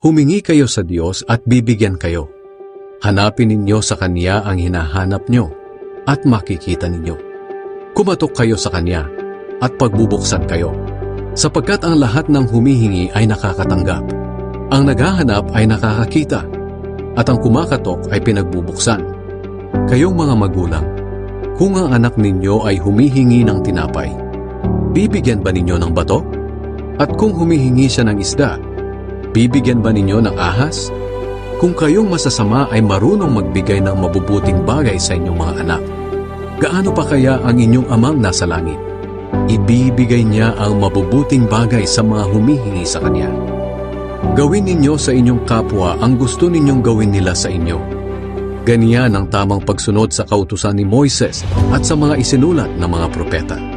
Humingi kayo sa Diyos at bibigyan kayo. Hanapin ninyo sa Kanya ang hinahanap nyo at makikita ninyo. Kumatok kayo sa Kanya at pagbubuksan kayo. Sapagkat ang lahat ng humihingi ay nakakatanggap. Ang naghahanap ay nakakakita. At ang kumakatok ay pinagbubuksan. Kayong mga magulang, kung ang anak ninyo ay humihingi ng tinapay, bibigyan ba ninyo ng bato? At kung humihingi siya ng isda, bibigyan ba ninyo ng ahas? Kung kayong masasama ay marunong magbigay ng mabubuting bagay sa inyong mga anak, gaano pa kaya ang inyong amang nasa langit? Ibibigay niya ang mabubuting bagay sa mga humihingi sa Kanya. Gawin ninyo sa inyong kapwa ang gusto ninyong gawin nila sa inyo. Ganyan ang tamang pagsunod sa kautusan ni Moises at sa mga isinulat ng mga propeta.